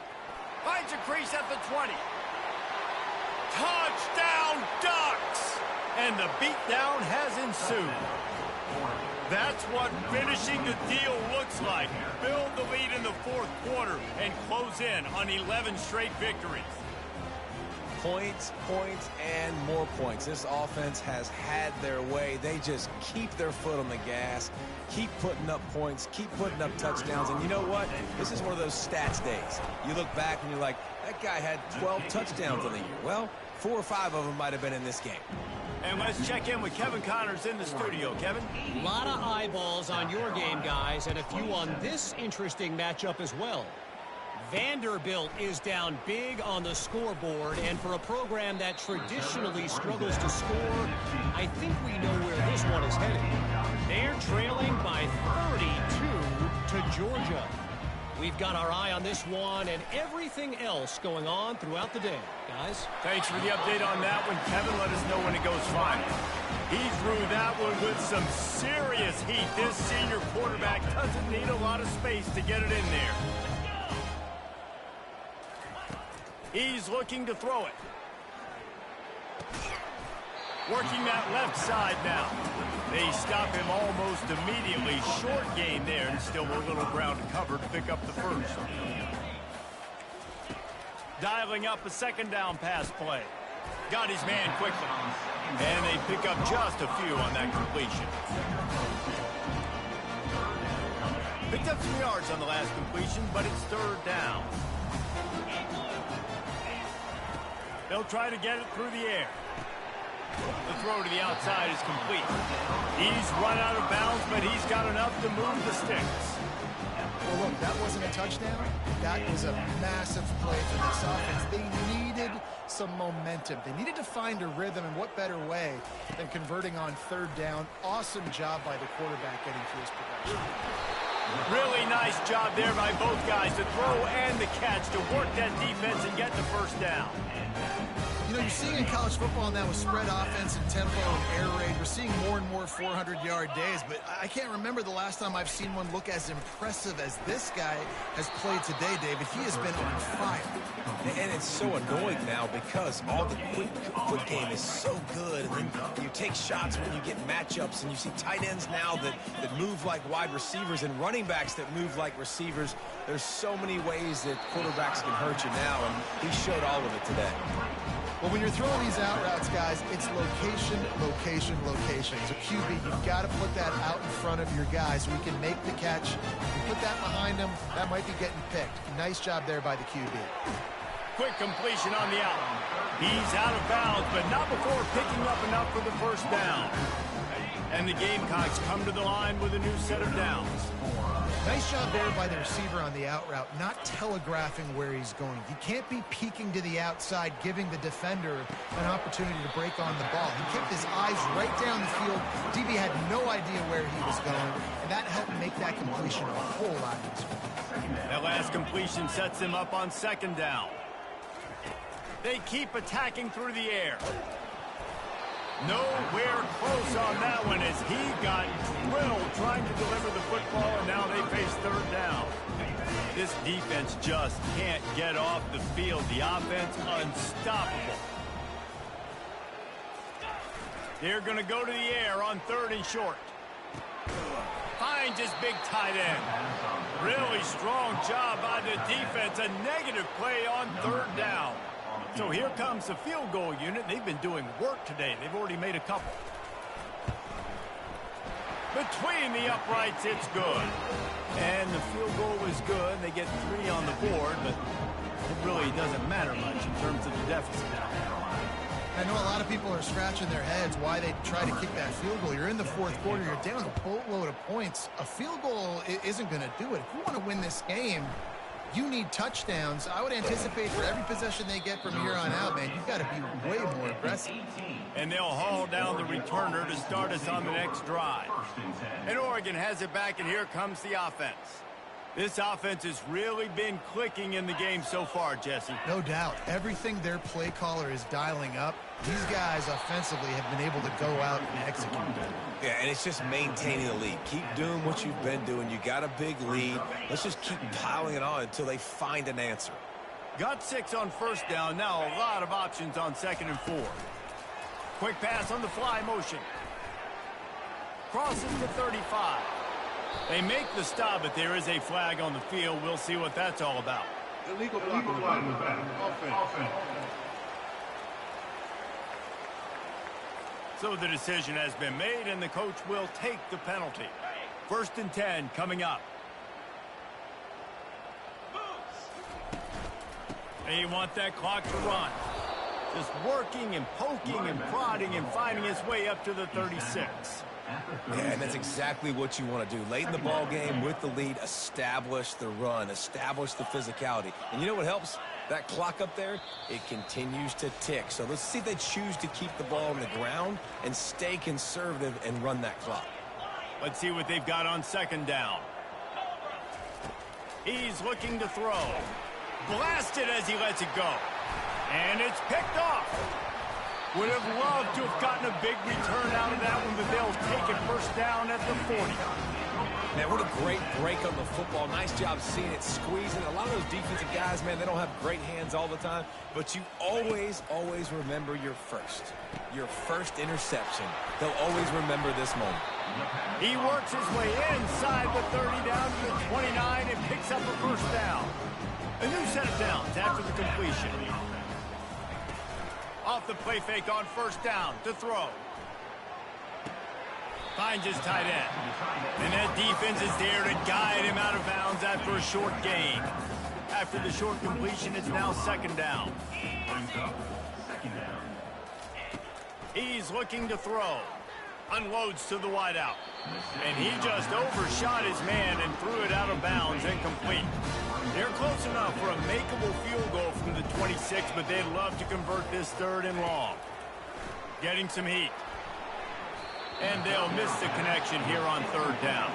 Finds a crease at the 20. Touchdown, Ducks! And the beatdown has ensued. That's what finishing the deal looks like. Build the lead in the fourth quarter and close in on 11 straight victories. Points, points, and more points. This offense has had their way. They just keep their foot on the gas, keep putting up points, keep putting up touchdowns. And you know what? This is one of those stats days. You look back and you're like, that guy had 12 touchdowns on the year. Well, 4 or 5 of them might have been in this game. And let's check in with Kevin Connors in the studio. Kevin? A lot of eyeballs on your game, guys, and a few on this interesting matchup as well. Vanderbilt is down big on the scoreboard, and for a program that traditionally struggles to score, I think we know where this one is headed. They're trailing by 32 to Georgia. We've got our eye on this one and everything else going on throughout the day. Guys? Thanks for the update on that one, Kevin. Let us know when it goes final. He threw that one with some serious heat. This senior quarterback doesn't need a lot of space to get it in there. He's looking to throw it. Working that left side now. They stop him almost immediately. Short gain there, and still a little ground to cover to pick up the first. Dialing up a second down pass play. Got his man quickly. And they pick up just a few on that completion. Picked up some yards on the last completion, but it's third down. They'll try to get it through the air. The throw to the outside is complete. He's run out of bounds, but he's got enough to move the sticks. Well, look, that wasn't a touchdown. That was a massive play for this offense. They needed some momentum. They needed to find a rhythm, and what better way than converting on third down. Awesome job by the quarterback getting through his progression. Really nice job there by both guys, the throw and the catch, to work that defense and get the first down. You know, you're seeing in college football now with spread offense and tempo and air raid, we're seeing more and more 400-yard days, but I can't remember the last time I've seen one look as impressive as this guy has played today, David. He has been on fire. And it's so annoying now because all the quick game is so good, and then you take shots when you get matchups, and you see tight ends now that move like wide receivers and running backs that move like receivers. There's so many ways that quarterbacks can hurt you now, and he showed all of it today. Well, when you're throwing these out routes, guys, it's location, location, location. So QB, you've got to put that out in front of your guy so he can make the catch. You put that behind him, that might be getting picked. Nice job there by the QB. Quick completion on the out. He's out of bounds, but not before picking up enough for the first down. And the Gamecocks come to the line with a new set of downs. Nice job there by the receiver on the out route, not telegraphing where he's going. You can't be peeking to the outside, giving the defender an opportunity to break on the ball. He kept his eyes right down the field. DB had no idea where he was going, and that helped make that completion a whole lot easier. That last completion sets him up on second down. They keep attacking through the air. Nowhere close on that one as he got drilled trying to deliver the football, and now they face third down. This defense just can't get off the field. The offense unstoppable. They're going to go to the air on third and short. Finds his big tight end. Really strong job by the defense. A negative play on third down. So here comes the field goal unit. They've been doing work today. They've already made a couple. Between the uprights, it's good. And the field goal is good. They get 3 on the board, but it really doesn't matter much in terms of the deficit. I know a lot of people are scratching their heads why they try to kick that field goal. You're in the fourth quarter. You're down a boatload of points. A field goal isn't going to do it. If you want to win this game, you need touchdowns. I would anticipate for every possession they get from here on out, man, you've got to be way more aggressive. And they'll haul down the returner to start us on the next drive. And Oregon has it back, and here comes the offense. This offense has really been clicking in the game so far, Jesse. No doubt. Everything their play caller is dialing up, these guys offensively have been able to go out and execute. Yeah, and it's just maintaining the lead. Keep doing what you've been doing. You got a big lead. Let's just keep piling it on until they find an answer. Got 6 on first down. Now a lot of options on second and 4. Quick pass on the fly motion. Crosses to 35. They make the stop, but there is a flag on the field. We'll see what that's all about. Illegal block in the back. Offense. So the decision has been made, and the coach will take the penalty. 1st and 10 coming up. They want that clock to run. Just working and poking and prodding and finding his way up to the 36. Yeah, and that's exactly what you want to do. Late in the ball game with the lead, establish the run, establish the physicality. And you know what helps? That clock up there, it continues to tick. So let's see if they choose to keep the ball on the ground and stay conservative and run that clock. Let's see what they've got on 2nd down. He's looking to throw. Blasted as he lets it go. And it's picked off. Would have loved to have gotten a big return out of that one, but they'll take it 1st down at the 40. Man, what a great break on the football. Nice job seeing it, squeezing. A lot of those defensive guys, man, they don't have great hands all the time, but you always remember your first interception. They'll always remember this moment. He works his way inside the 30 down to the 29 and picks up a 1st down. A new set of downs after the completion. Off the play fake on 1st down to throw. Finds his tight end. And that defense is there to guide him out of bounds after a short gain. After the short completion, it's now 2nd down. He's looking to throw. Unloads to the wideout. And he just overshot his man and threw it out of bounds and complete. They're close enough for a makeable field goal from the 26, but they'd love to convert this 3rd and long. Getting some heat. And they'll miss the connection here on 3rd down.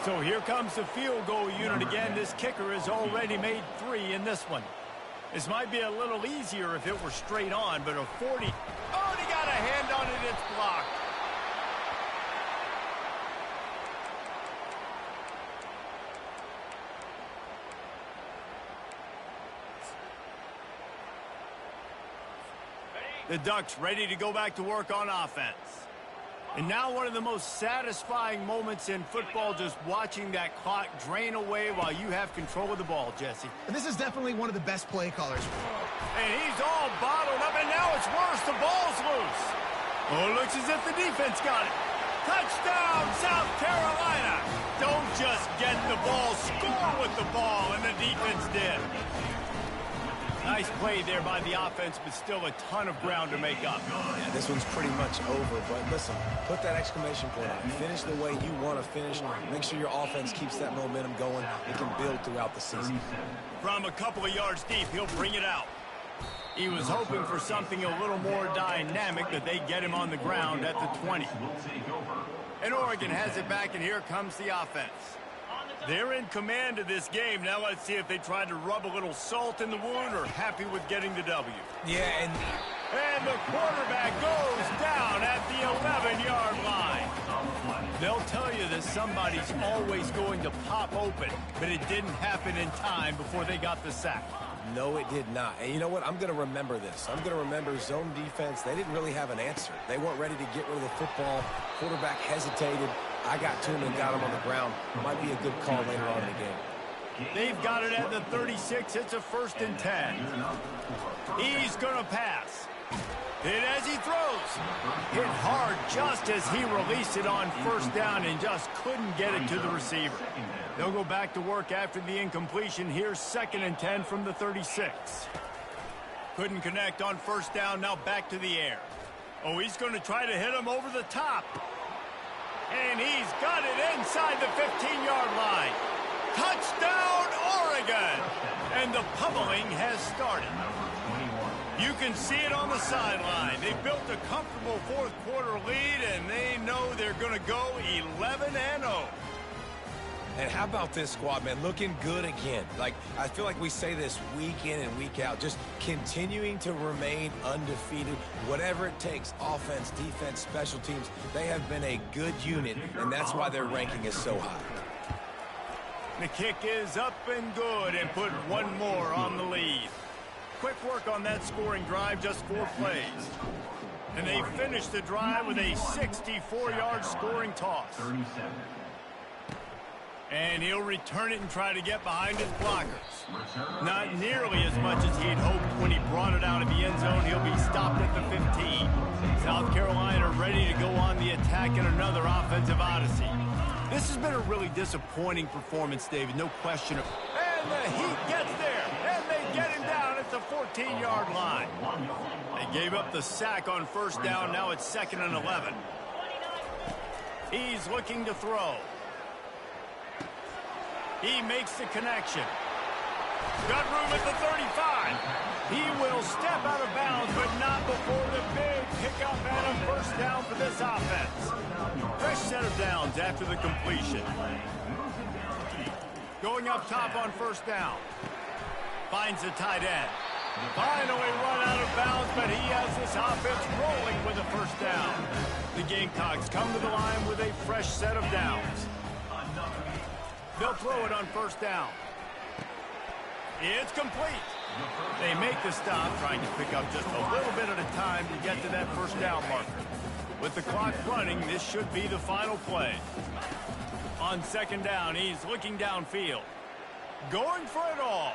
So here comes the field goal unit again. This kicker has already made 3 in this one. This might be a little easier if it were straight on, but a 40. Oh, and he got a hand on it. It's blocked. The Ducks ready to go back to work on offense. And now one of the most satisfying moments in football, just watching that clock drain away while you have control of the ball, Jesse. And this is definitely one of the best play callers. And he's all bottled up, and now it's worse. The ball's loose. Oh, it looks as if the defense got it. Touchdown, South Carolina. Don't just get the ball, score with the ball, and the defense did. Nice play there by the offense, but still a ton of ground to make up. Yeah, this one's pretty much over, but listen, put that exclamation point on it. Finish the way you want to finish. Make sure your offense keeps that momentum going. It can build throughout the season. From a couple of yards deep, he'll bring it out. He was hoping for something a little more dynamic, but they get him on the ground at the 20. And Oregon has it back, and here comes the offense. They're in command of this game. Now let's see if they try to rub a little salt in the wound or happy with getting the W. Yeah, and the quarterback goes down at the 11-yard line. They'll tell you that somebody's always going to pop open, but it didn't happen in time before they got the sack. no, it did not. And you know what? I'm going to remember this. I'm going to remember zone defense. They didn't really have an answer. They weren't ready to get rid of the football. Quarterback hesitated. I got to him and got him on the ground. Might be a good call later on in the game. They've got it at the 36. It's a 1st and 10. He's going to pass. Hit as he throws. Hit hard just as he released it on 1st down and just couldn't get it to the receiver. They'll go back to work after the incompletion. Here's 2nd and 10 from the 36. Couldn't connect on 1st down. Now back to the air. Oh, he's going to try to hit him over the top. And he's got it inside the 15-yard line. Touchdown, Oregon! And the pummeling has started. You can see it on the sideline. They built a comfortable fourth-quarter lead, and they know they're going to go 11-0. And how about this squad, man? Looking good again. Like, I feel like we say this week in and week out, just continuing to remain undefeated. Whatever it takes, offense, defense, special teams, they have been a good unit, and that's why their ranking is so high. The kick is up and good, and put one more on the lead. Quick work on that scoring drive, just 4 plays. And they finish the drive with a 64-yard scoring toss. And he'll return it and try to get behind his blockers. Not nearly as much as he'd hoped when he brought it out of the end zone. He'll be stopped at the 15. South Carolina ready to go on the attack in another offensive odyssey. This has been a really disappointing performance, David, no question. And the Heat gets there, and they get him down at the 14-yard line. They gave up the sack on first down. Now it's 2nd and 11. He's looking to throw. He makes the connection. Got room at the 35. He will step out of bounds, but not before the big pickup and a first down for this offense. Fresh set of downs after the completion. Going up top on first down. Finds the tight end. Finally run out of bounds, but he has this offense rolling with a first down. The Gamecocks come to the line with a fresh set of downs. They'll throw it on first down. It's complete. They make the stop, trying to pick up just a little bit at a time to get to that first down marker. With the clock running, this should be the final play. On 2nd down, he's looking downfield. Going for it all.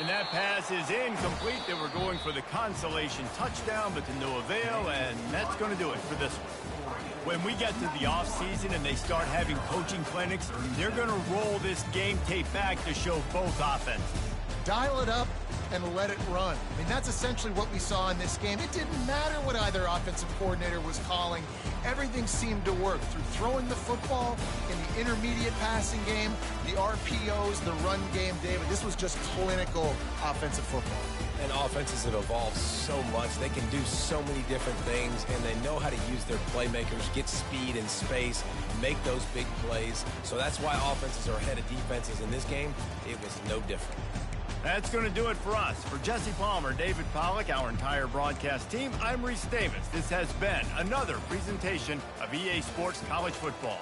And that pass is incomplete. They were going for the consolation touchdown, but to no avail, and that's going to do it for this one. When we get to the offseason and they start having coaching clinics, they're going to roll this game tape back to show both offenses. Dial it up and let it run. I mean, that's essentially what we saw in this game. It didn't matter what either offensive coordinator was calling. Everything seemed to work through throwing the football in the intermediate passing game, the RPOs, the run game, David. This was just clinical offensive football. And offenses have evolved so much. They can do so many different things, and they know how to use their playmakers, get speed and space, make those big plays. So that's why offenses are ahead of defenses. In this game, it was no different. That's going to do it for us. For Jesse Palmer, David Pollack, our entire broadcast team, I'm Reese Davis. This has been another presentation of EA Sports College Football.